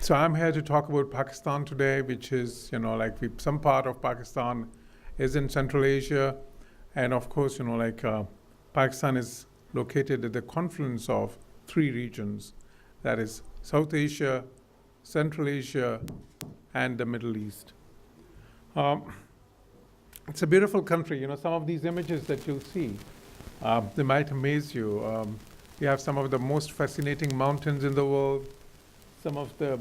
So I'm here to talk about Pakistan today, which is, some part of Pakistan is in Central Asia. And of course, Pakistan is located at the confluence of three regions. That is South Asia, Central Asia, and the Middle East. It's a beautiful country. Some of these images that you'll see, they might amaze you. You have some of the most fascinating mountains in the world, some of the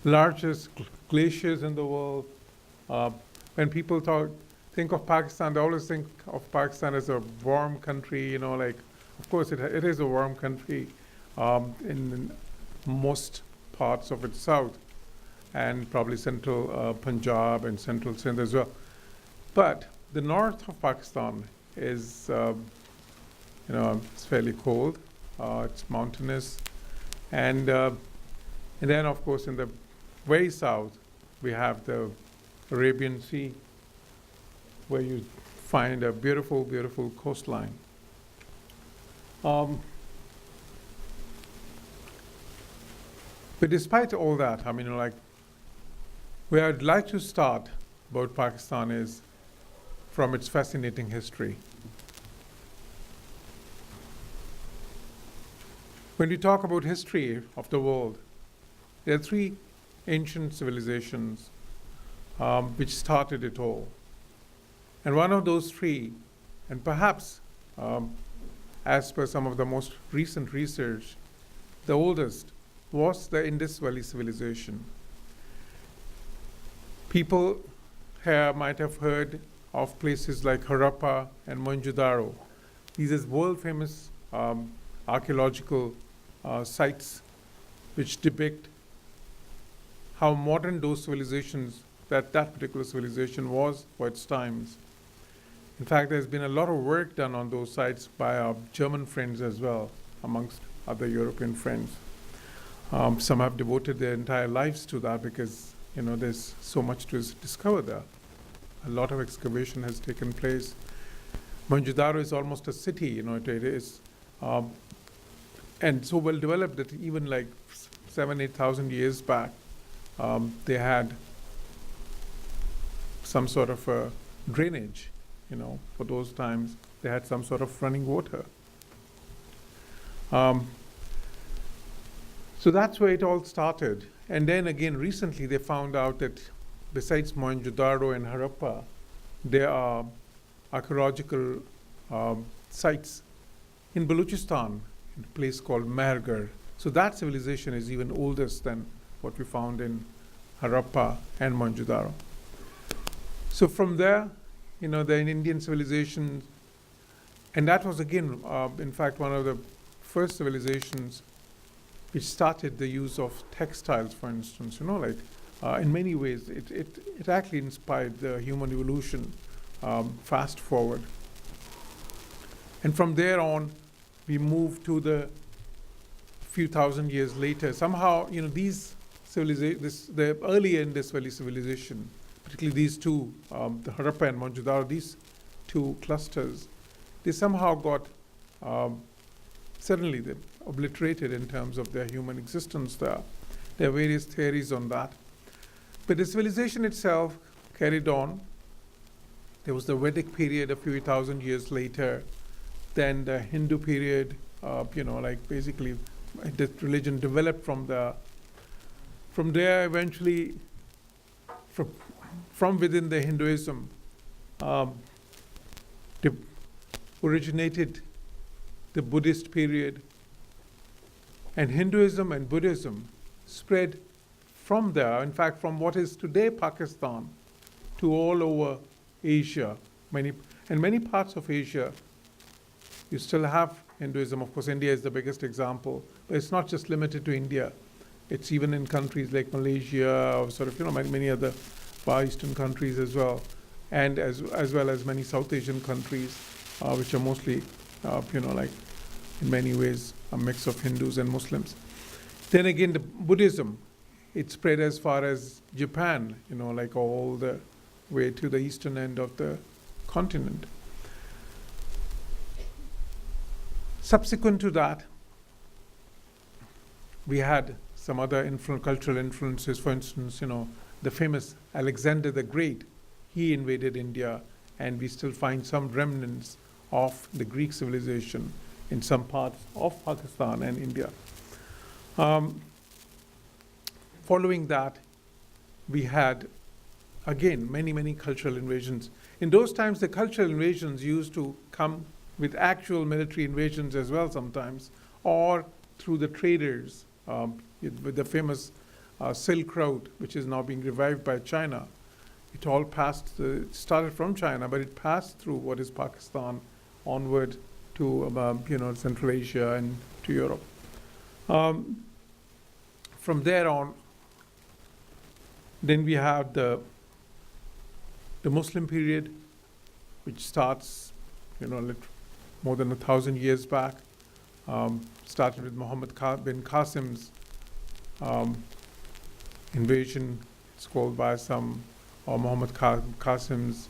largest glaciers in the world. When people think of Pakistan, they always think of Pakistan as a warm country. Of course, it is a warm country in most parts of its south, and probably central Punjab and central Sindh as well. But the north of Pakistan is, it's fairly cold. It's mountainous, and then, of course, in the very south, we have the Arabian Sea, where you find a beautiful, beautiful coastline. But despite all that, where I'd like to start about Pakistan is from its fascinating history. When we talk about history of the world, there are three ancient civilizations which started it all. And one of those three, and perhaps as per some of the most recent research, the oldest, was the Indus Valley civilization. People here might have heard of places like Harappa and Mohenjo-daro. These are world-famous archaeological sites which depict how modern those civilizations, that particular civilization was for its times. In fact, there's been a lot of work done on those sites by our German friends as well, amongst other European friends. Some have devoted their entire lives to that because, there's so much to discover there. A lot of excavation has taken place. Mohenjo-daro is almost a city, it is, and so well developed that even like 7,000-8,000 years back, they had some sort of a drainage, for those times. They had some sort of running water. So that's where it all started. And then again, recently they found out that besides Mohenjo-daro and Harappa, there are archaeological sites in Balochistan, in a place called Mehrgarh. So that civilization is even older than what we found in Harappa and Mohenjo-daro. So from there, the Indian civilization, and that was again, in fact, one of the first civilizations which started the use of textiles, for instance. In many ways, it actually inspired the human evolution, fast forward. And from there on, we moved to the few thousand years later. Somehow, these the early Indus Valley civilization, particularly these two, the Harappa and Mohenjo-daro, these two clusters, they somehow got suddenly they obliterated in terms of their human existence there. There are various theories on that. But the civilization itself carried on. There was the Vedic period a few thousand years later, then the Hindu period, basically the religion developed from there. From there, eventually, from within the Hinduism, originated the Buddhist period. And Hinduism and Buddhism spread from there, in fact, from what is today Pakistan to all over Asia. Many parts of Asia, you still have Hinduism. Of course, India is the biggest example. But it's not just limited to India. It's even in countries like Malaysia, or many other Far Eastern countries as well, and as well as many South Asian countries, which are mostly, in many ways, a mix of Hindus and Muslims. Then again, the Buddhism, it spread as far as Japan, all the way to the eastern end of the continent. Subsequent to that, we had some other cultural influences. For instance, the famous Alexander the Great, he invaded India, and we still find some remnants of the Greek civilization in some parts of Pakistan and India. Following that, we had, again, many, many cultural invasions. In those times, the cultural invasions used to come with actual military invasions as well sometimes, or through the traders, with the famous Silk Road, which is now being revived by China. It all started from China, but it passed through what is Pakistan onward to Central Asia and to Europe. From there on, then we have the Muslim period, which starts, more than 1,000 years back. Started with Muhammad bin Qasim's invasion. It's called by some, or Muhammad Qasim's,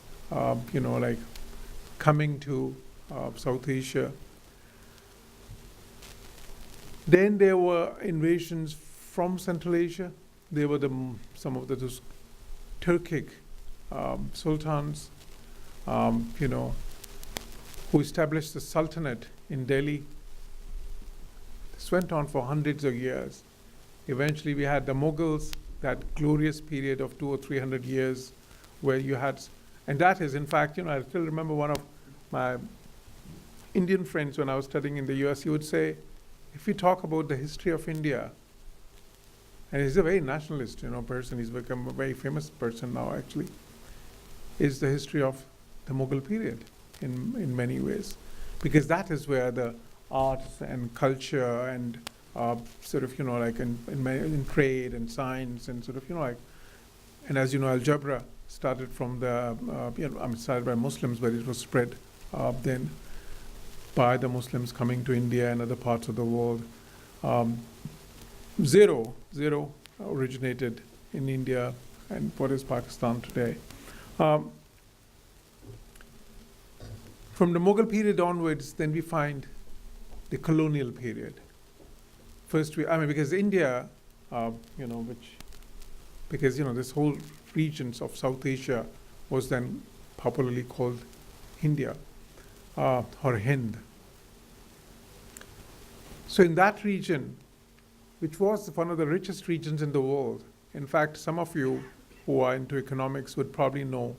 coming to South Asia. Then there were invasions from Central Asia. There were some of those Turkic sultans, who established the Sultanate in Delhi. This went on for hundreds of years. Eventually, we had the Mughals, that glorious period of 200 or 300 years, where you had, and that is, in fact, I still remember one of my Indian friends when I was studying in the US, he would say, if we talk about the history of India, and he's a very nationalist, person, he's become a very famous person now, actually, is the history of the Mughal period in many ways. Because that is where the arts and culture and in trade and science and and as you know, algebra started from started by Muslims, but it was spread then by the Muslims coming to India and other parts of the world. Zero originated in India and what is Pakistan today. From the Mughal period onwards, then we find the colonial period. First, because India, because this whole regions of South Asia was then popularly called India or Hind. So in that region, which was one of the richest regions in the world, in fact, some of you who are into economics would probably know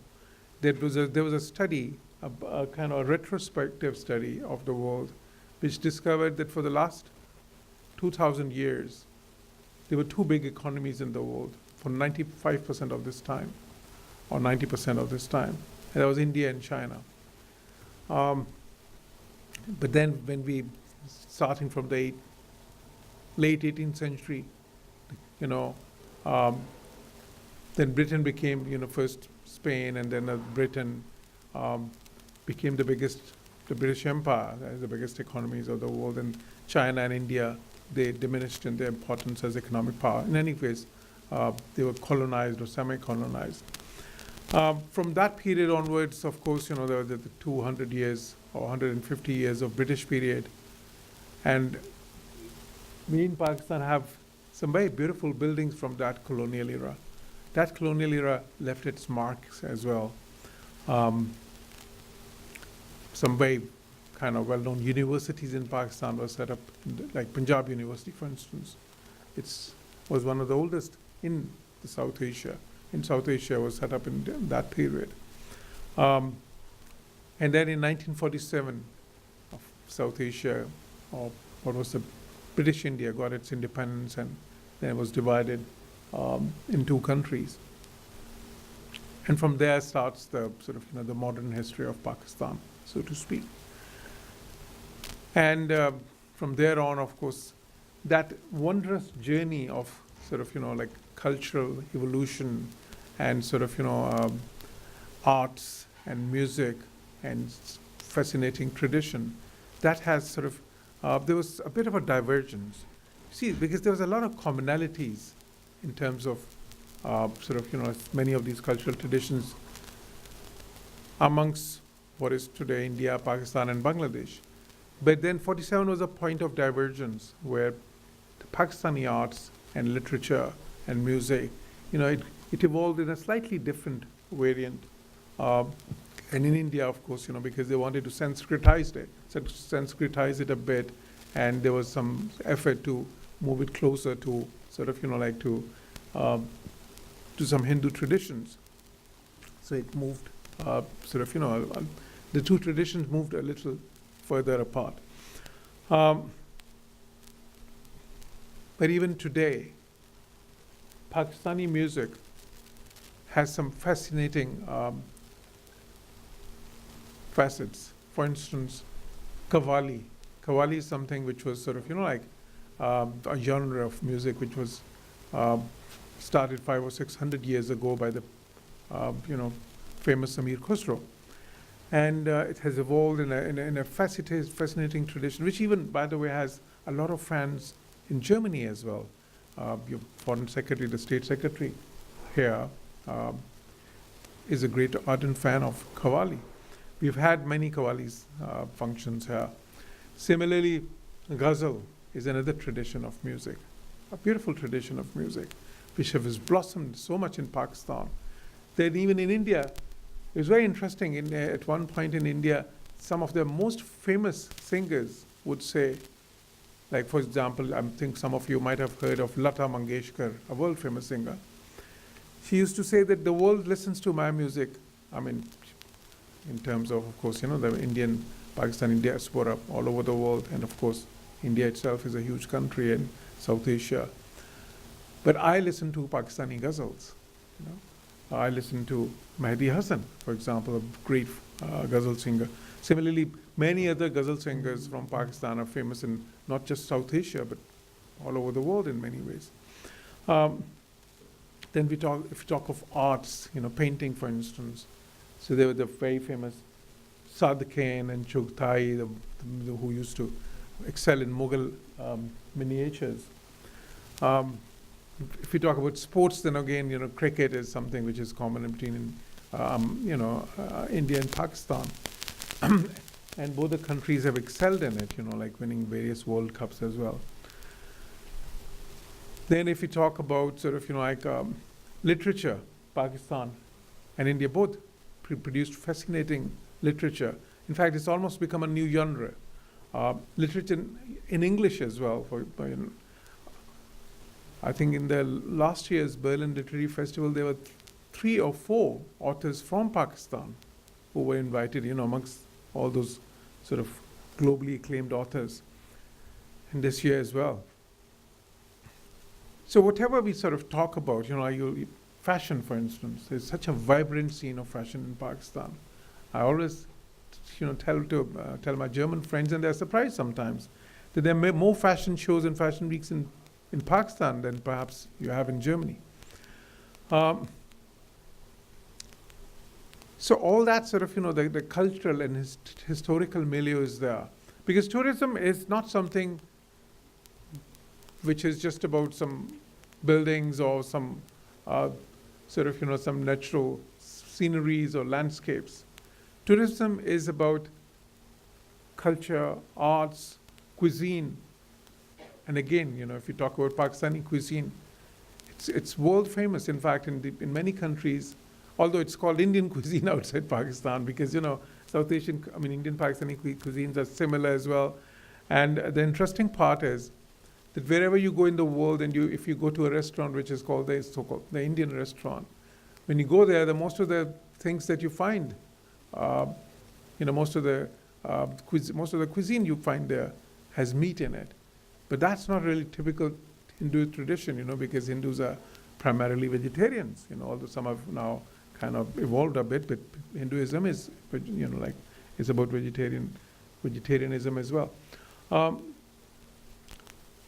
that there was a study, a kind of retrospective study of the world, which discovered that for the last 2,000 years, there were two big economies in the world for 95% of this time, or 90% of this time, and that was India and China. But then when starting from the late 18th century, then Britain became, first Spain, and then Britain became the British Empire, the biggest economies of the world, and China and India, they diminished in their importance as economic power. In any case, they were colonized or semi-colonized. From that period onwards, of course, there were the 200 years or 150 years of British period. And we in Pakistan have some very beautiful buildings from that colonial era. That colonial era left its marks as well. Some very kind of well-known universities in Pakistan were set up, like Punjab University, for instance. It was one of the oldest in South Asia. In South Asia, was set up in that period. And then in 1947, South Asia, or what was the British India, got its independence, and then it was divided in two countries. And from there starts the the modern history of Pakistan, so to speak. And from there on, of course, that wondrous journey of cultural evolution and arts and music and fascinating tradition, that has there was a bit of a divergence. See, because there was a lot of commonalities in terms of many of these cultural traditions amongst what is today India, Pakistan, and Bangladesh. But then 47 was a point of divergence where the Pakistani arts and literature and music. It evolved in a slightly different variant. And in India, of course, because they wanted to Sanskritize it a bit, and there was some effort to move it closer to sort of, to some Hindu traditions. So it moved the two traditions moved a little further apart. But even today, Pakistani music has some fascinating facets. For instance, Qawwali. Qawwali is something which was sort of, a genre of music which was started 500 or 600 years ago by the, famous Amir Khusro. And it has evolved in a fascinating tradition, which even, by the way, has a lot of fans in Germany as well. Your foreign secretary, the state secretary here, is a great ardent fan of Qawwali. We've had many Qawwalis functions here. Similarly, Ghazal is another tradition of music, a beautiful tradition of music, which has blossomed so much in Pakistan. That even in India, it was very interesting. At one point in India, some of the most famous singers would say, like for example, I think some of you might have heard of Lata Mangeshkar, a world famous singer. She used to say that the world listens to my music. I mean, in terms of course, the Indian, Pakistani diaspora all over the world, and of course, India itself is a huge country in South Asia. But I listen to Pakistani ghazals. I listen to Mehdi Hasan, for example, a great ghazal singer. Similarly, many other ghazal singers from Pakistan are famous in not just South Asia, but all over the world in many ways. Then if we talk of arts, painting, for instance. So there were the very famous Sadkain and Chughtai, who used to excel in Mughal miniatures. If we talk about sports, then again, cricket is something which is common between, India and Pakistan. And both the countries have excelled in it, like winning various World Cups as well. Then if we talk about sort of, literature, Pakistan and India both produced fascinating literature. In fact, it's almost become a new genre. Literature in English as well. I think in the last year's Berlin Literary Festival, there were 3 or 4 authors from Pakistan who were invited, amongst all those sort of globally acclaimed authors, and this year as well. So whatever we sort of talk about, fashion, for instance, there's such a vibrant scene of fashion in Pakistan. I always, tell my German friends, and they're surprised sometimes, that there are more fashion shows and fashion weeks in Pakistan than perhaps you have in Germany. So all that sort of, the cultural and historical milieu is there. Because tourism is not something which is just about some buildings or some sort of, some natural sceneries or landscapes. Tourism is about culture, arts, cuisine. And again, if you talk about Pakistani cuisine, it's world famous. In fact, in many countries, although it's called Indian cuisine outside Pakistan, because South Asian, Indian Pakistani cuisines are similar as well. And the interesting part is that wherever you go in the world, and if you go to a restaurant which is called the so-called the Indian restaurant, when you go there, most of the things that you find, most of the cuisine you find there has meat in it. But that's not really typical Hindu tradition, because Hindus are primarily vegetarians, although some have now kind of evolved a bit, but Hinduism is, it's about vegetarianism as well.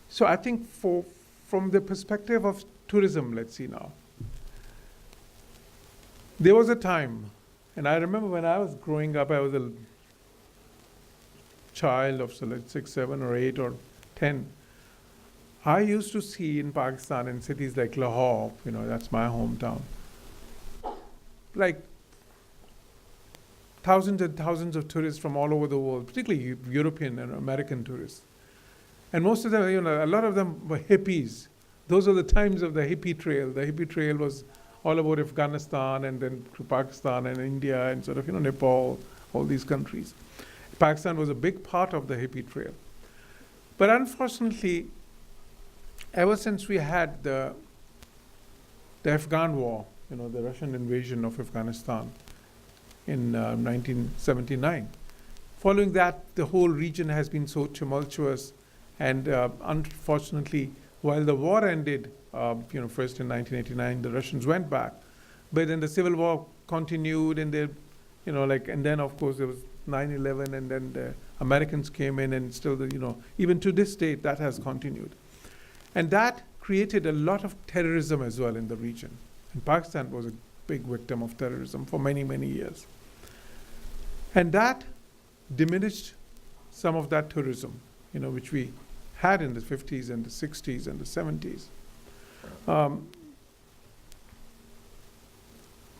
So I think from the perspective of tourism, let's see now. There was a time, and I remember when I was growing up, I was a child of 6, 7, or 8, or 10. I used to see in Pakistan, in cities like Lahore, that's my hometown, like thousands and thousands of tourists from all over the world, particularly European and American tourists. And most of them, a lot of them were hippies those are the times of the hippie trail. The hippie trail was all about Afghanistan and then to Pakistan and India and sort of, Nepal, all these countries. Pakistan was a big part of the hippie trail. But unfortunately, ever since we had the Afghan war, the Russian invasion of Afghanistan in 1979, following that, the whole region has been so tumultuous. And unfortunately, while the war ended, first in 1989, the Russians went back. But then the civil war continued, and and then of course there was 9/11, and then the Americans came in, and still, even to this day, that has continued. And that created a lot of terrorism as well in the region. And Pakistan was a big victim of terrorism for many, many years. And that diminished some of that tourism, which we had in the 50s and the 60s and the 70s.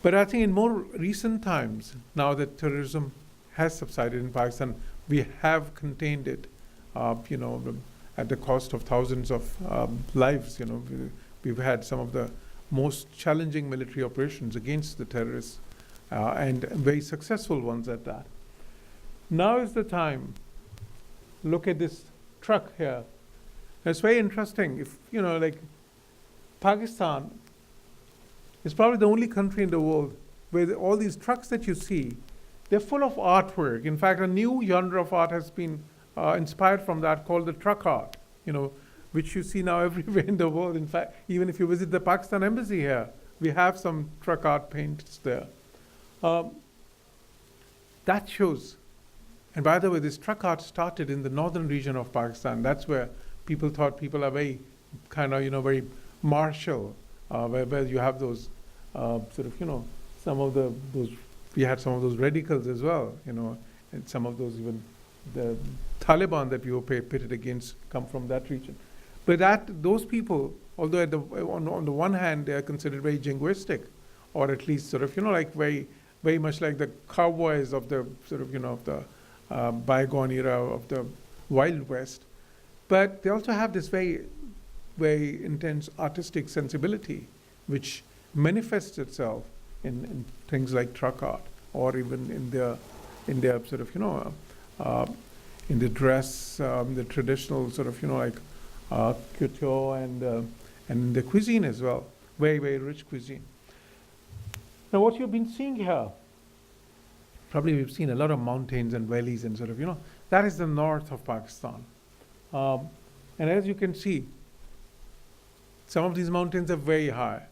But I think in more recent times, now that terrorism has subsided in Pakistan, we have contained it, at the cost of thousands of lives. We've had some of the most challenging military operations against the terrorists, and very successful ones at that. Now is the time. Look at this truck here. It's very interesting. If, Pakistan is probably the only country in the world where all these trucks that you see, they're full of artwork. In fact, a new genre of art has been inspired from that, called the truck art, which you see now everywhere in the world. In fact, even if you visit the Pakistan embassy here, we have some truck art paints there. That shows. And by the way, this truck art started in the northern region of Pakistan. That's where people thought people are very very martial, where you have those some of those, we had some of those radicals as well, and some of those, even the Taliban that we were pitted against, come from that region. But those people, although on the one hand they are considered very jingoistic, or at least very, very much like the cowboys of the of the bygone era of the Wild West, but they also have this very, very intense artistic sensibility, which manifests itself in things like truck art, or even in their in the dress, the traditional couture, and the cuisine as well, very, very rich cuisine. Now, what you've been seeing here, probably we've seen a lot of mountains and valleys and that is the north of Pakistan. And as you can see, some of these mountains are very high.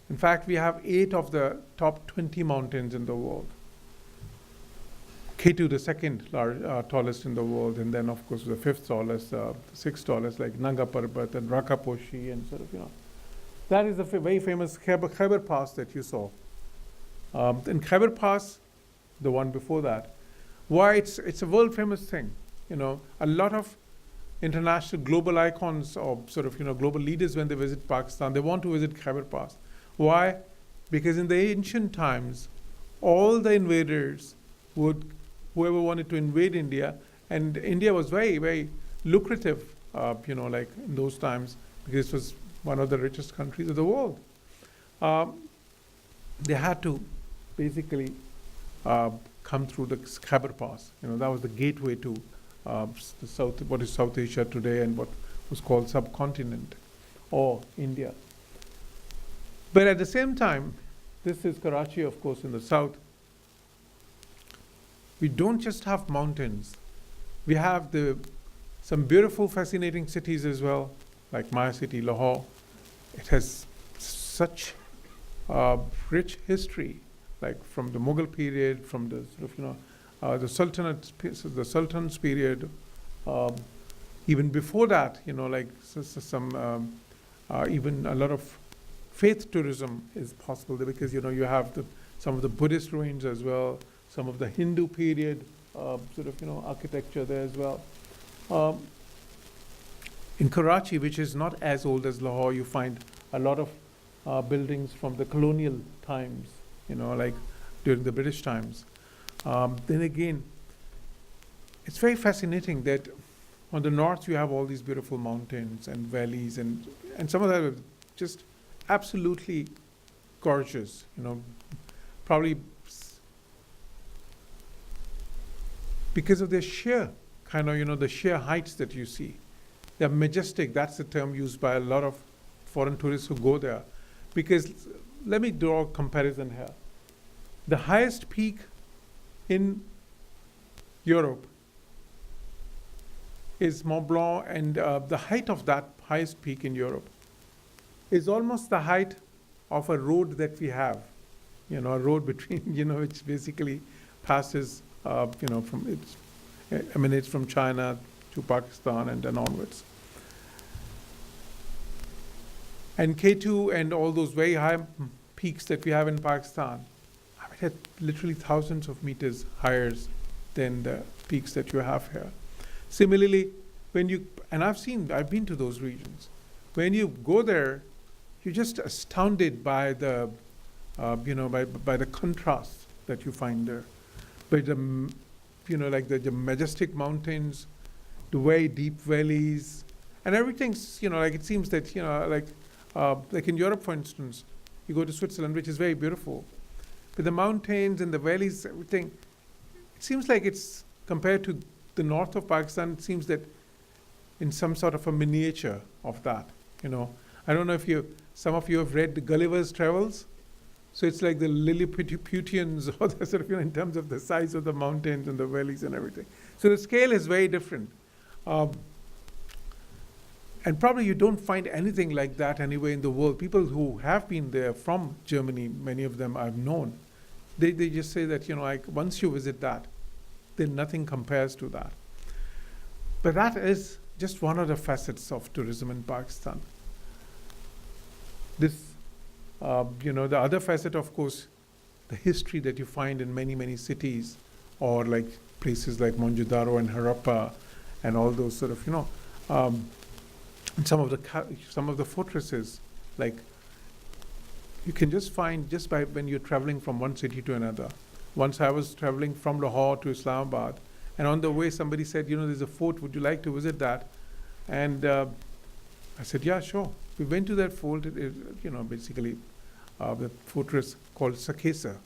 In fact, we have 8 of the top 20 mountains in the world. K2, the second tallest in the world, and then of course the 5th tallest, 6th tallest, like Nanga Parbat and Rakaposhi, and That is the very famous Khyber Pass that you saw. In Khyber Pass, the one before that, why it's a world famous thing. A lot of international global icons, or global leaders, when they visit Pakistan, they want to visit Khyber Pass. Why? Because in the ancient times, all the invaders whoever wanted to invade India, and India was very, very lucrative, like in those times, because it was one of the richest countries of the world. They had to basically come through the Khyber Pass. That was the gateway to the South, what is South Asia today, and what was called subcontinent, or India. But at the same time, this is Karachi, of course, in the south. We don't just have mountains. We have some beautiful, fascinating cities as well, like my city, Lahore. It has such rich history, like from the Mughal period, from the the Sultan's period, even before that, some even a lot of faith tourism is possible there, because you have some of the Buddhist ruins as well, some of the Hindu period architecture there as well. In Karachi, which is not as old as Lahore, you find a lot of buildings from the colonial times, like during the British times. Then again, it's very fascinating that on the north you have all these beautiful mountains and valleys, and and some of them are just absolutely gorgeous, probably because of their sheer the sheer heights that you see. They're majestic. That's the term used by a lot of foreign tourists who go there. Because let me draw a comparison here. The highest peak in Europe is Mont Blanc, and the height of that highest peak in Europe is almost the height of a road that we have, a road between, which basically passes, it's from China to Pakistan and then onwards. And K2 and all those very high peaks that we have in Pakistan, they're literally thousands of meters higher than the peaks that you have here. Similarly, I've been to those regions. When you go there, you're just astounded by the, by the contrast that you find there. By the, the majestic mountains, the very deep valleys, and everything's, it seems that, like in Europe, for instance, you go to Switzerland, which is very beautiful. But the mountains and the valleys, everything, it seems like it's compared to the north of Pakistan, it seems that in some sort of a miniature of that, I don't know if some of you have read Gulliver's Travels. So it's like the Lilliputians, or the sort of, in terms of the size of the mountains and the valleys and everything. So the scale is very different. And probably you don't find anything like that anywhere in the world. People who have been there from Germany, many of them I've known, they just say that, once you visit that, then nothing compares to that. But that is just one of the facets of tourism in Pakistan. The other facet, of course, the history that you find in many, many cities, or like places like Mohenjo-daro and Harappa, and all those sort of, and some of the fortresses, like you can just find just by when you're traveling from one city to another. Once I was traveling from Lahore to Islamabad, and on the way somebody said, there's a fort, would you like to visit that? And I said, yeah, sure. We went to that fort, basically the fortress called Caucasus.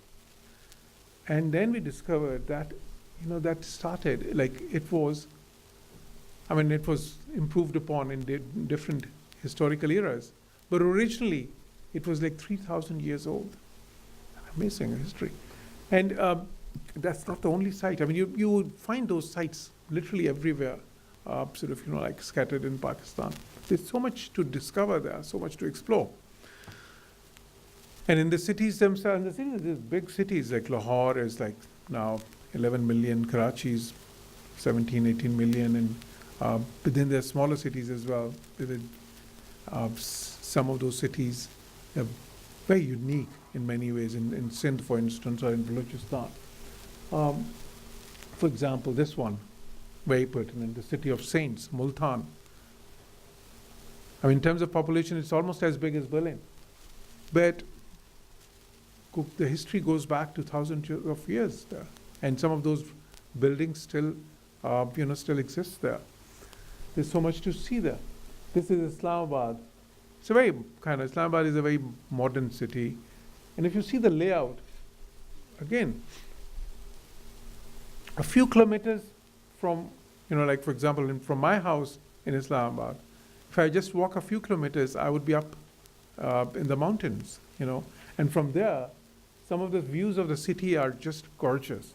And then we discovered that, that started, it was improved upon in different historical eras. But originally, it was like 3,000 years old. Amazing history. And that's not the only site. You would find those sites literally everywhere, scattered in Pakistan. There's so much to discover there, so much to explore. And in the cities themselves, there's big cities like Lahore is like now 11 million, Karachi's 17, 18 million, and but then there's smaller cities as well. Some of those cities are very unique in many ways, in Sindh, for instance, or in Balochistan. For example, this one, very pertinent, the city of Saints, Multan. In terms of population, it's almost as big as Berlin. But the history goes back to thousands of years there. And some of those buildings still exist there. There's so much to see there. This is Islamabad. Islamabad is a very modern city. And if you see the layout, again, a few kilometers from, for example, from my house in Islamabad, if I just walk a few kilometers, I would be up in the mountains, And from there, some of the views of the city are just gorgeous.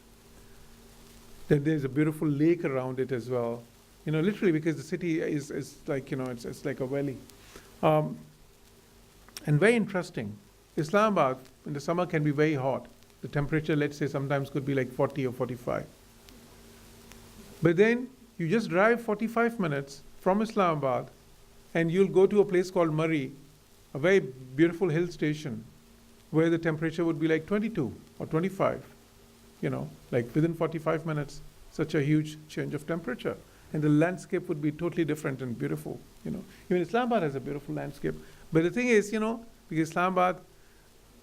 Then there's a beautiful lake around it as well. Literally because the city is like, it's like a valley. And very interesting. Islamabad in the summer can be very hot. The temperature, let's say, sometimes could be like 40 or 45. But then you just drive 45 minutes from Islamabad and you'll go to a place called Murree, a very beautiful hill station where the temperature would be like 22 or 25, within 45 minutes, such a huge change of temperature. And the landscape would be totally different and beautiful, Even Islamabad has a beautiful landscape. But the thing is, because Islamabad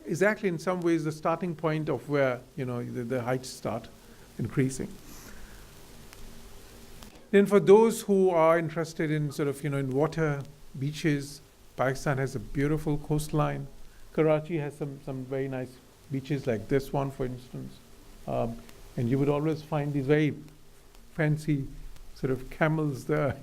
is actually in some ways the starting point of where, the heights start increasing. Then for those who are interested in in water, beaches, Pakistan has a beautiful coastline. Karachi has some very nice beaches like this one, for instance. Um, and you would always find these very fancy sort of camels there.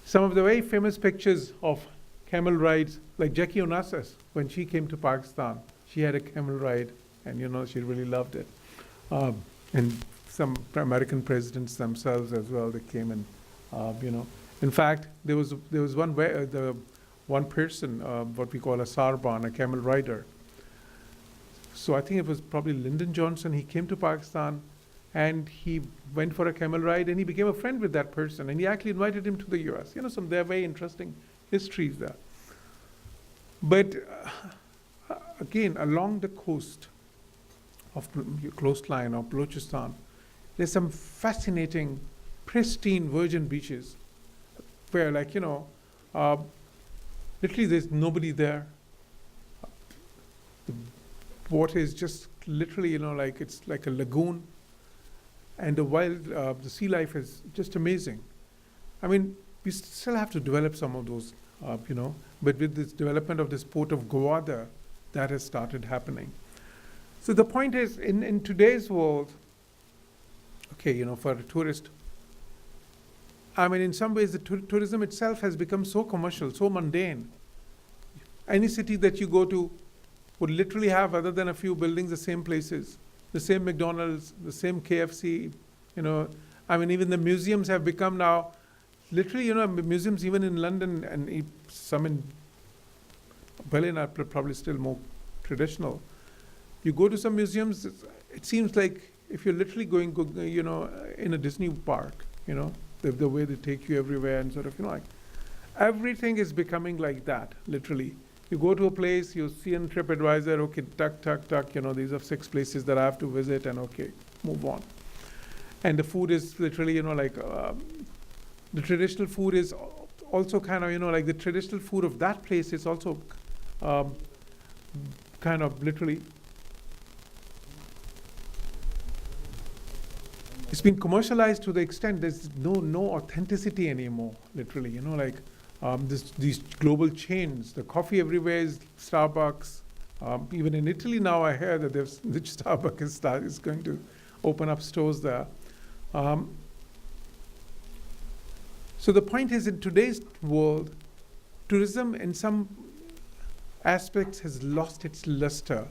Some of the very famous pictures of camel rides, like Jackie Onassis, when she came to Pakistan, she had a camel ride, and she really loved it. And some American presidents themselves as well, they came and In fact, there was one person, what we call a sarban, a camel rider. So I think it was probably Lyndon Johnson. He came to Pakistan, and he went for a camel ride, and he became a friend with that person, and he actually invited him to the U.S. Some there are very interesting histories there. But again, along the coastline of Balochistan, there's some fascinating, pristine virgin beaches where, literally there's nobody there. The water is just literally, it's like a lagoon. And the sea life is just amazing. I mean, we still have to develop some of those, but with this development of this port of Gowada, that has started happening. So the point is, in today's world, for a tourist, I mean, in some ways, the tourism itself has become so commercial, so mundane. Any city that you go to would literally have, other than a few buildings, the same places, the same McDonald's, the same KFC. I mean, even the museums have become now, literally, museums even in London and some in Berlin are probably still more traditional. You go to some museums, it seems like if you're literally going, in a Disney park, the way they take you everywhere and sort of, everything is becoming like that, literally. You go to a place, you see on TripAdvisor, okay, tuck, these are 6 places that I have to visit, and okay, move on. And the food is literally, the traditional food is also kind of, like the traditional food of that place is also kind of literally, it's been commercialized to the extent there's no authenticity anymore, literally, these global chains. The coffee everywhere is Starbucks. Even in Italy now, I hear that Starbucks is going to open up stores there. So the point is, in today's world, tourism in some aspects has lost its luster.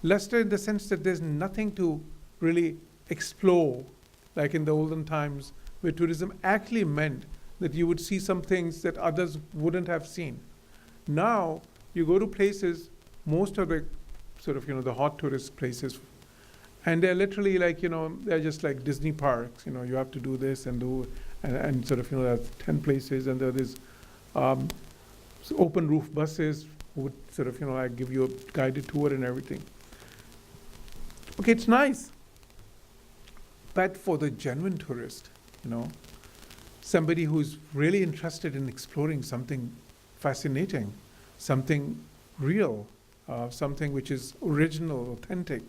Luster in the sense that there's nothing to really explore, like in the olden times, where tourism actually meant that you would see some things that others wouldn't have seen. Now, you go to places, most of the sort of, the hot tourist places, and they're literally like, they're just like Disney parks. You have to do this and sort of, there's 10 places, and there is open roof buses who would sort of, like give you a guided tour and everything. Okay, it's nice. But for the genuine tourist, somebody who's really interested in exploring something fascinating, something real, something which is original, authentic,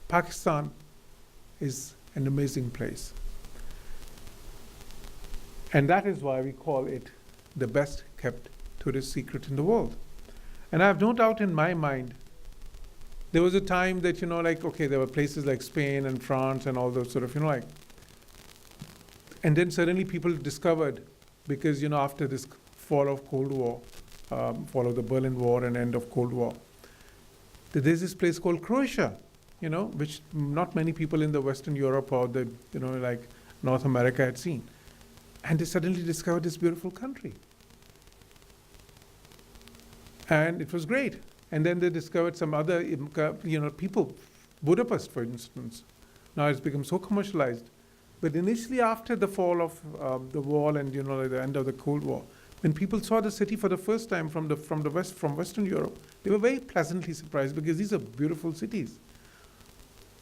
Pakistan is an amazing place. And that is why we call it the best kept tourist secret in the world. And I have no doubt in my mind, there was a time that, there were places like Spain and France and all those sort of, and then suddenly people discovered, because, after this fall of Cold War, fall of the Berlin War and end of Cold War, that there's this place called Croatia, which not many people in the Western Europe or the, North America had seen. And they suddenly discovered this beautiful country. And it was great. And then they discovered some other, people, Budapest, for instance. Now it's become so commercialized. But initially, after the fall of the wall and the end of the Cold War, when people saw the city for the first time from Western Europe, they were very pleasantly surprised, because these are beautiful cities.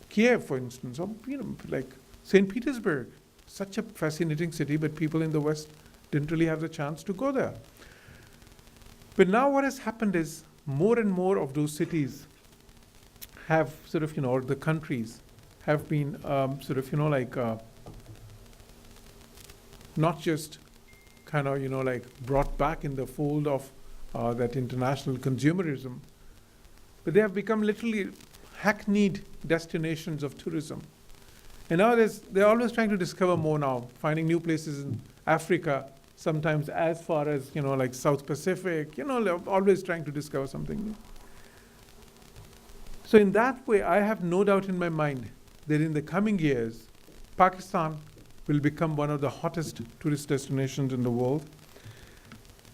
Kiev, for instance, or like St. Petersburg, such a fascinating city, but people in the West didn't really have the chance to go there. But now what has happened is more and more of those cities have sort of, or the countries have been sort of, not just kind of, brought back in the fold of that international consumerism. But they have become literally hackneyed destinations of tourism. And now they're always trying to discover more now, finding new places in Africa, sometimes as far as, like South Pacific, they're always trying to discover something new. So in that way, I have no doubt in my mind that in the coming years, Pakistan will become one of the hottest tourist destinations in the world.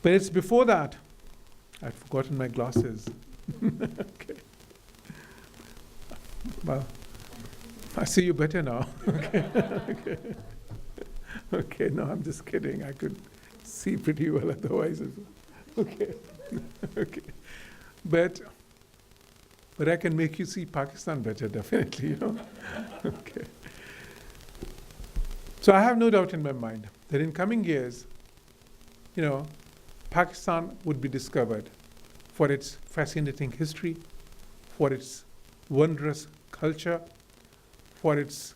But it's before that. I've forgotten my glasses. Okay. Well, I see you better now. Okay. Okay. Okay, no, I'm just kidding. I could see pretty well otherwise. Okay. Okay. But I can make you see Pakistan better, definitely, Okay. So I have no doubt in my mind that in coming years, Pakistan would be discovered for its fascinating history, for its wondrous culture, for its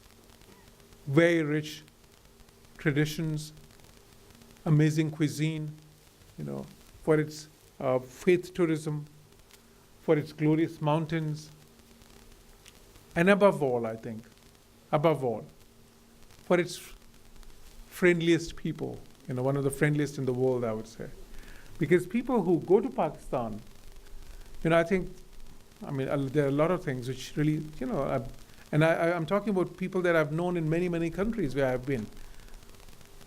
very rich traditions, amazing cuisine, for its faith tourism, for its glorious mountains, and above all, I think, for its friendliest people, one of the friendliest in the world, I would say. Because people who go to Pakistan, there are a lot of things which really, I'm talking about people that I've known in many, many countries where I've been.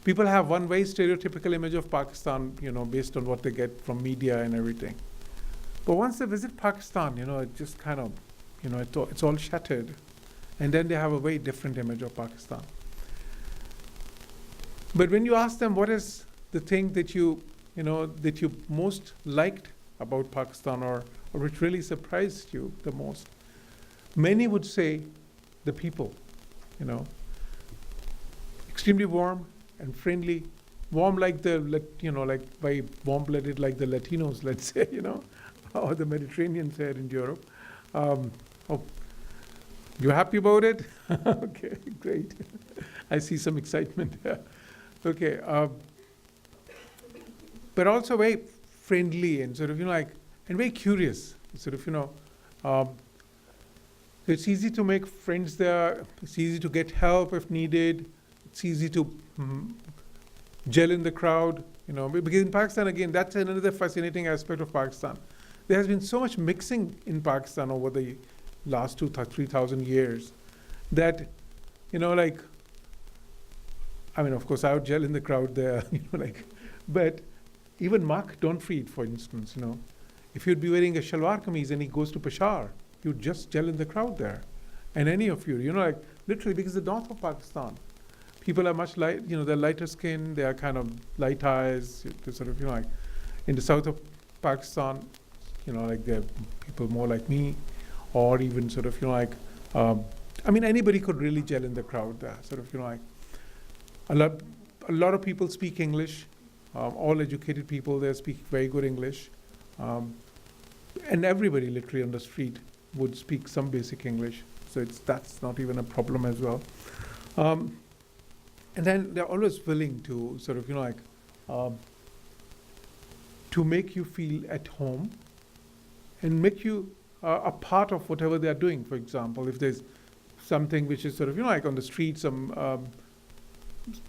People have one very stereotypical image of Pakistan, based on what they get from media and everything. But once they visit Pakistan, it just kind of, it's all shattered. And then they have a very different image of Pakistan. But when you ask them what is the thing that you most liked about Pakistan or which really surprised you the most, many would say the people, extremely warm and friendly, warm like like very warm-blooded like the Latinos, let's say, or the Mediterraneans here in Europe. You happy about it? Okay, great. I see some excitement here. Okay, but also very friendly and sort of, and very curious. Sort of, it's easy to make friends there. It's easy to get help if needed. It's easy to gel in the crowd, because in Pakistan, again, that's another fascinating aspect of Pakistan. There has been so much mixing in Pakistan over the last 3,000 years that, of course, I would gel in the crowd there, but even Mark Donfried, for instance, if you'd be wearing a shalwar kameez and he goes to Peshawar, you'd just gel in the crowd there. And any of you, literally, because the north of Pakistan, people are much light, they're lighter skin, they are kind of light eyes, sort of, in the south of Pakistan, they're people more like me, or even sort of, anybody could really gel in the crowd there, sort of, a lot of people speak English, all educated people there speak very good English, and everybody literally on the street would speak some basic English, so that's not even a problem as well. And then they're always willing to sort of, to make you feel at home and make you a part of whatever they're doing. For example, if there's something which is sort of, on the street, some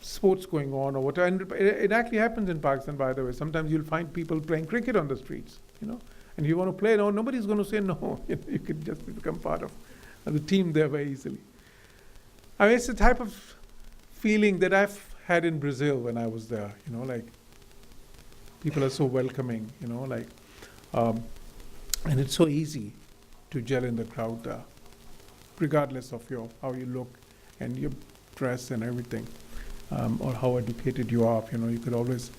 sports going on or whatever. And it actually happens in Pakistan, by the way. Sometimes you'll find people playing cricket on the streets, and if you want to play, nobody's going to say no. You can just become part of the team there very easily. It's the type of feeling that I've had in Brazil when I was there, people are so welcoming, and it's so easy to gel in the crowd there, regardless of how you look and your dress and everything, or how educated you are. You could always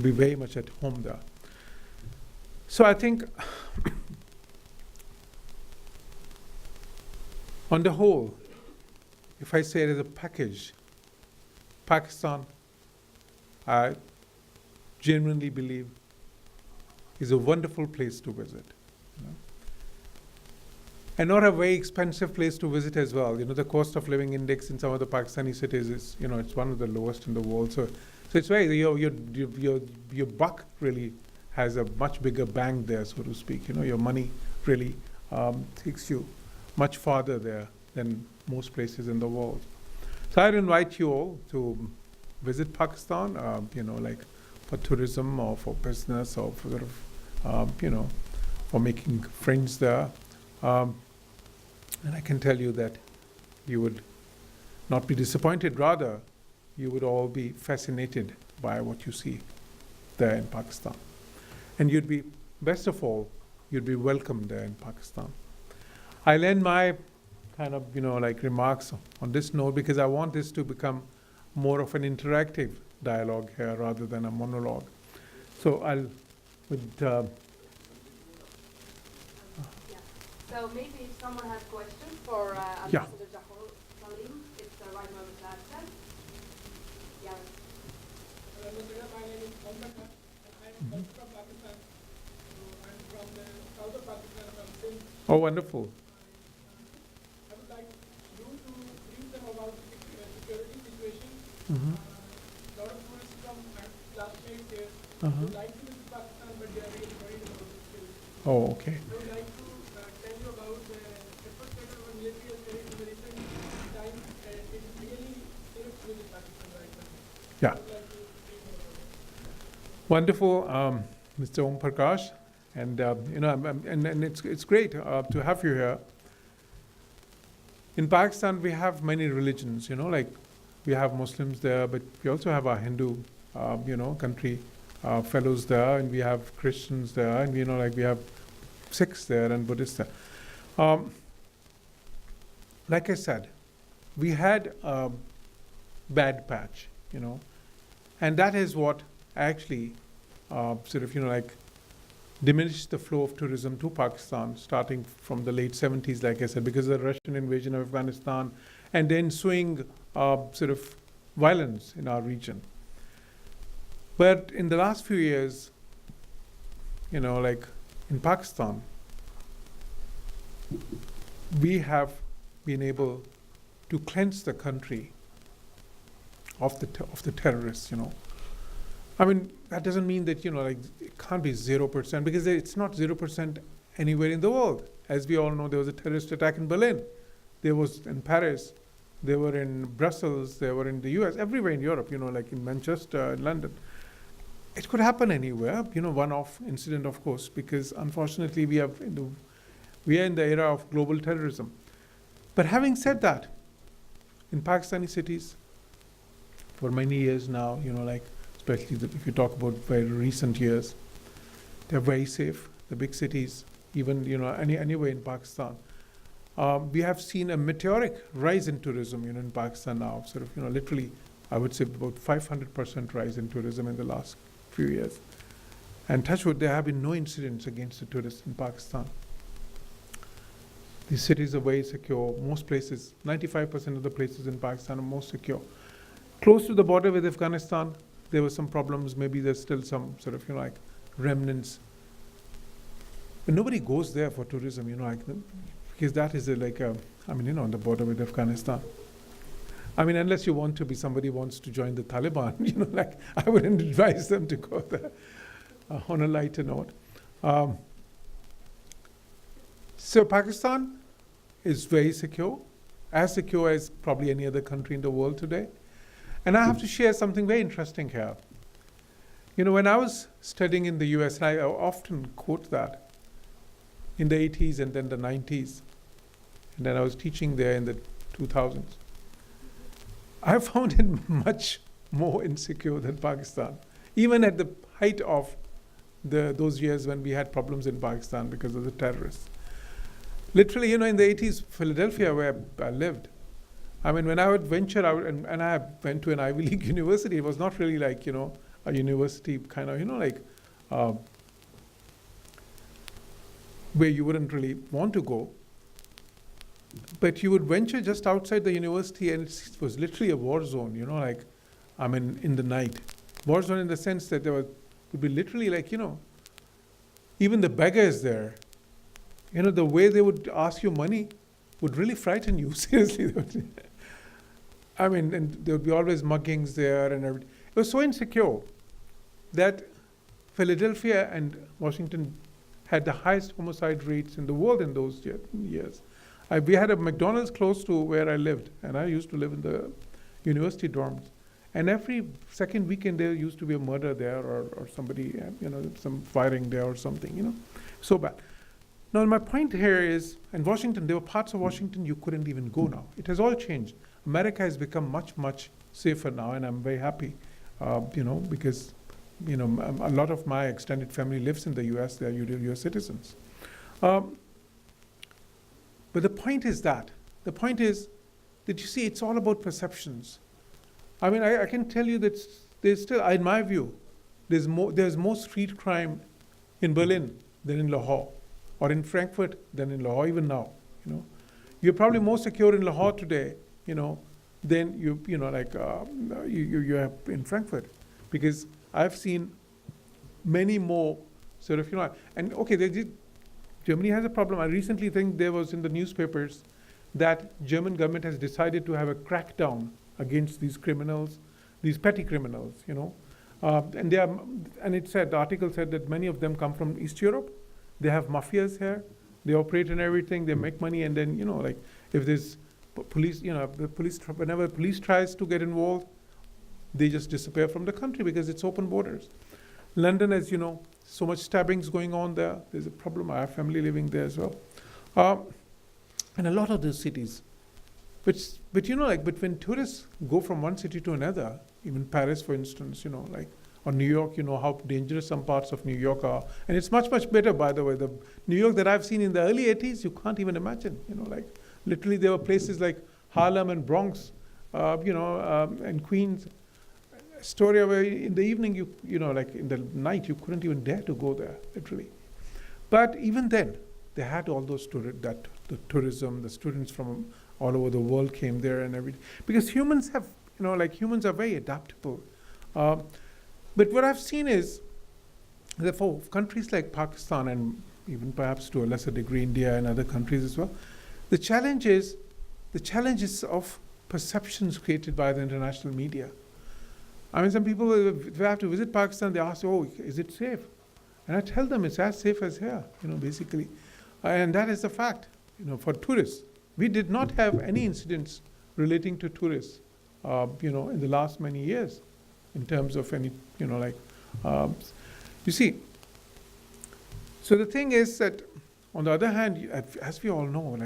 be very much at home there. So I think, on the whole, if I say it as a package, Pakistan, I genuinely believe, is a wonderful place to visit. And not a very expensive place to visit as well. The cost of living index in some of the Pakistani cities is, it's one of the lowest in the world. So So it's very, your buck really has a much bigger bang there, so to speak. Your money really takes you much farther there than most places in the world. So I'd invite you all to visit Pakistan, like for tourism or for business or for sort of, for making friends there. And I can tell you that you would not be disappointed, rather, you would all be fascinated by what you see there in Pakistan. And you'd be, best of all, you'd be welcome there in Pakistan. I'll end my kind of, remarks on this note because I want this to become more of an interactive dialogue here rather than a monologue. So So maybe if someone has questions for Yeah. Ambassador Jauhar Saleem, it's the right moment to ask them. Yeah. My name is Mohammed Khan, and I am also from Pakistan. So I'm from the south of Pakistan, from Sindh. Oh, wonderful. I would like you to brief them about the security situation. Mhm. Lot of tourists from my classmates here Uh-huh. would like to visit Pakistan, but they are really worried about the security. Oh, okay. I would like to tell you about the efforts that our military has made in the recent times. It is really safe to visit Pakistan right now. Yeah. I would like to brief you about it. Wonderful, Mr. Om Prakash, and and it's great to have you here. In Pakistan, we have many religions. Like we have Muslims there, but we also have our Hindu, country fellows there, and we have Christians there, and we have Sikhs there and Buddhists there. Like I said, we had a bad patch, and that is what actually diminished the flow of tourism to Pakistan starting from the late 70s, like I said, because of the Russian invasion of Afghanistan and the ensuing violence in our region. But in the last few years, like in Pakistan, we have been able to cleanse the country of the terrorists. I mean, that doesn't mean that it can't be 0% because it's not 0% anywhere in the world. As we all know, there was a terrorist attack in Berlin. There was in Paris. They were in Brussels. They were in the U.S. Everywhere in Europe. Like in Manchester, in London. It could happen anywhere. One-off incident, of course, because unfortunately we are in the era of global terrorism. But having said that, in Pakistani cities, for many years now, especially if you talk about very recent years, they're very safe. The big cities, even anywhere in Pakistan, we have seen a meteoric rise in tourism. In Pakistan now, literally, I would say about 500% rise in tourism in the last few years. And touch wood, there have been no incidents against the tourists in Pakistan. These cities are very secure. Most places, 95% of the places in Pakistan are most secure. Close to the border with Afghanistan, there were some problems. Maybe there's still some remnants. But nobody goes there for tourism, because that is on the border with Afghanistan. I mean, unless you want to be, somebody wants to join the Taliban, I wouldn't advise them to go there on a lighter note. So Pakistan is very secure as probably any other country in the world today. And I have to share something very interesting here. When I was studying in the US, I often quote that in the 80s and then the 90s, and then I was teaching there in the 2000s. I found it much more insecure than Pakistan, even at the height of those years when we had problems in Pakistan because of the terrorists. Literally, in the 80s, Philadelphia, where I lived, I mean, when I would venture out, and I went to an Ivy League university, it was not really like, a university kind of, where you wouldn't really want to go. But you would venture just outside the university, and it was literally a war zone, in the night. War zone in the sense that there would be literally even the beggars there, the way they would ask you money would really frighten you, seriously. I mean, and there would be always muggings there and everything. It was so insecure that Philadelphia and Washington had the highest homicide rates in the world in those years. We had a McDonald's close to where I lived, and I used to live in the university dorms. And every second weekend there used to be a murder there, or somebody, some firing there or something, so bad. Now my point here is, in Washington, there were parts of Washington you couldn't even go now. It has all changed. America has become much, much safer now, and I'm very happy, because, a lot of my extended family lives in the US, they are US citizens. But the point is that you see, it's all about perceptions. I mean, I can tell you that there's still, in my view, there's more street crime in Berlin than in Lahore, or in Frankfurt than in Lahore, even now. You're probably more secure in Lahore today, than you have in Frankfurt, because I've seen many more sort of, and okay, Germany has a problem. I recently think there was in the newspapers that German government has decided to have a crackdown against these criminals, these petty criminals, and the article said that many of them come from East Europe. They have mafias here. They operate in everything. They make money, and then if there's police, whenever police tries to get involved, they just disappear from the country because it's open borders. London, as you know, so much stabbings going on there. There's a problem. I have family living there as well, and a lot of those cities. But when tourists go from one city to another, even Paris, for instance, or New York, how dangerous some parts of New York are. And it's much, much better, by the way. The New York that I've seen in the early 80s, you can't even imagine. Literally there were places like Harlem and Bronx, and Queens, Astoria, where in the evening, in the night, you couldn't even dare to go there, literally. But even then, they had all those the tourism, the students from all over the world came there and everything. Because humans have, humans are very adaptable. But what I've seen is that for countries like Pakistan and even perhaps to a lesser degree India and other countries as well, the challenge is of perceptions created by the international media. I mean, some people, if they have to visit Pakistan, they ask, is it safe? And I tell them it's as safe as here, basically. And that is the fact, for tourists. We did not have any incidents relating to tourists, in the last many years, in terms of any, you see. So the thing is that, on the other hand, as we all know,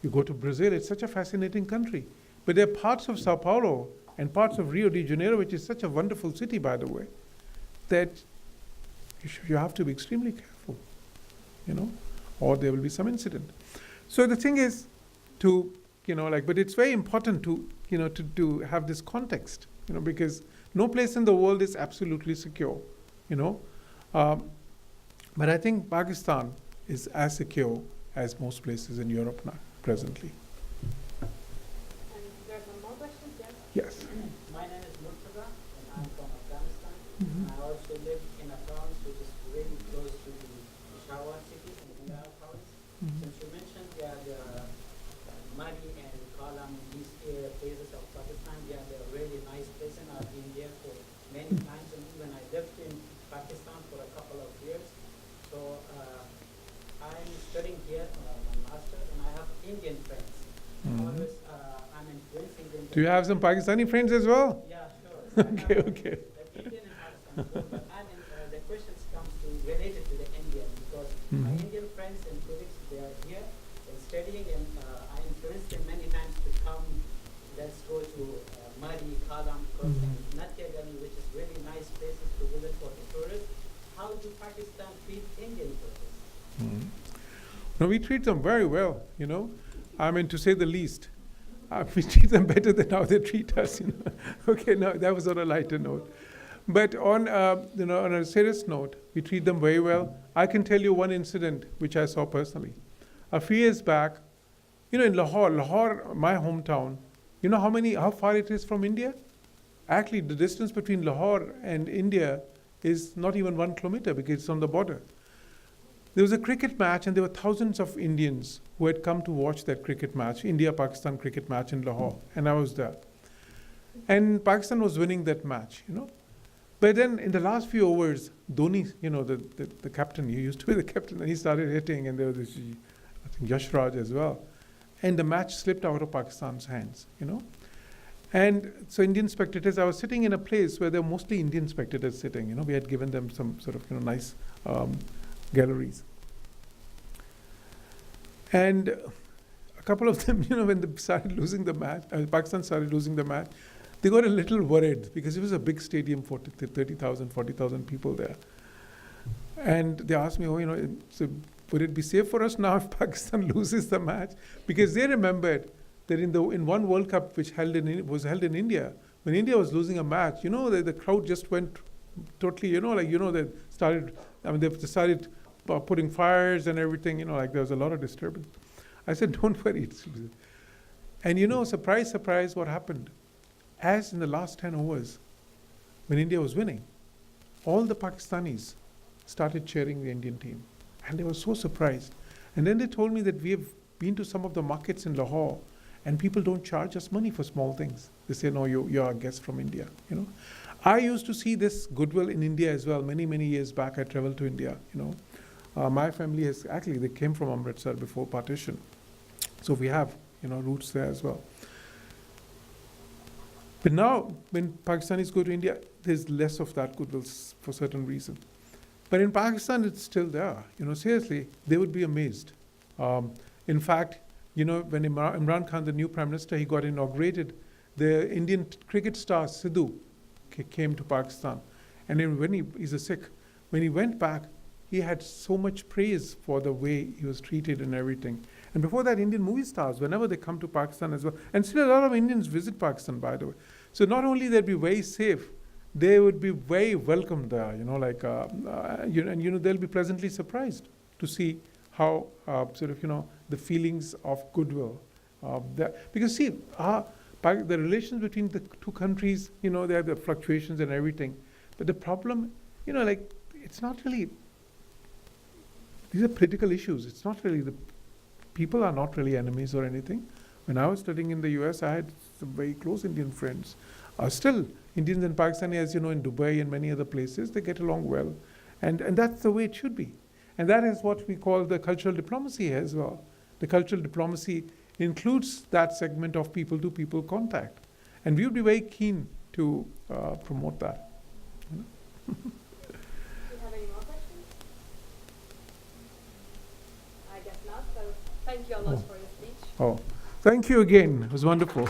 you go to Brazil, it's such a fascinating country. But there are parts of Sao Paulo and parts of Rio de Janeiro, which is such a wonderful city, by the way, that you have to be extremely careful, or there will be some incident. So the thing is but it's very important to have this context, because no place in the world is absolutely secure, But I think Pakistan is as secure as most places in Europe now, presently. And there's one more question, yes? Yes. My name is Murtaza, and I'm from Afghanistan. I also live in a province which is really close to the Peshawar city in Indus province. Since you mentioned there are Mari and Kalam, these places of Pakistan, they're really nice places, and I've been there for many times, and even I lived in Pakistan for a couple of years. So I'm studying here my master's, and I have Indian friends. Always I'm influencing them. Do you have some Pakistani friends as well? Yeah, sure. Okay. The Indian and Pakistan, but the questions come to related to the Indian, because my Indian friends and colleagues, they are here and studying, and I influence them many times to come. Let's go to Mari, Kalam, and Natya Gali, which is really nice places to visit for the tourists. How do Pakistan treat Indian tourists? No, we treat them very well, I mean, to say the least. We treat them better than how they treat us, Okay, no, that was on a lighter note. But on a serious note, we treat them very well. I can tell you one incident which I saw personally. A few years back, in Lahore, my hometown, how far it is from India? Actually, the distance between Lahore and India is not even 1 kilometer because it's on the border. There was a cricket match, and there were thousands of Indians who had come to watch that cricket match, India-Pakistan cricket match in Lahore, and I was there. And Pakistan was winning that match, you know. But then in the last few overs, Dhoni, you know, the captain, he used to be the captain, and he started hitting, and there was this, I think, Yash Raj as well. And the match slipped out of Pakistan's hands, you know. And so Indian spectators, I was sitting in a place where there were mostly Indian spectators sitting, you know. We had given them some sort of, you know, nice galleries. And a couple of them, you know, when they started losing the match, Pakistan started losing the match, they got a little worried because it was a big stadium for 30,000, 40,000 people there. And they asked me, oh, you know, so would it be safe for us now if Pakistan loses the match? Because they remembered that in one World Cup which was held in India, when India was losing a match, you know, the crowd just went totally, you know, like, you know, they started putting fires and everything, you know, like there was a lot of disturbance. I said, don't worry. And you know, surprise, surprise, what happened? As in the last 10 overs, when India was winning, all the Pakistanis started cheering the Indian team. And they were so surprised. And then they told me that we have been to some of the markets in Lahore, and people don't charge us money for small things. They say, no, you're a guest from India, you know. I used to see this goodwill in India as well. Many, many years back, I traveled to India, you know. My family they came from Amritsar before partition. So we have, you know, roots there as well. But now, when Pakistanis go to India, there's less of that goodwill for certain reasons. But in Pakistan, it's still there. You know, seriously, they would be amazed. In fact, you know, when Imran Khan, the new prime minister, he got inaugurated, the Indian cricket star Sidhu came to Pakistan. And then he's a Sikh, when he went back, he had so much praise for the way he was treated and everything. And before that, Indian movie stars, whenever they come to Pakistan as well, and still a lot of Indians visit Pakistan, by the way. So not only they'd be very safe, they would be very welcome there, you know, like, you know, and you know, they'll be pleasantly surprised to see how sort of, you know, the feelings of goodwill there. Because see, the relations between the two countries, you know, there are the fluctuations and everything. But the problem, you know, like, it's not really, these are political issues. It's not really, the people are not really enemies or anything. When I was studying in the US, I had some very close Indian friends. Still, Indians and Pakistanis, as you know, in Dubai and many other places, they get along well. And that's the way it should be. And that is what we call the cultural diplomacy as well. The cultural diplomacy includes that segment of people-to-people contact. And we would be very keen to promote that. You know? Do you have any more questions? I guess not. So thank you a lot for your speech. Oh, thank you again. It was wonderful.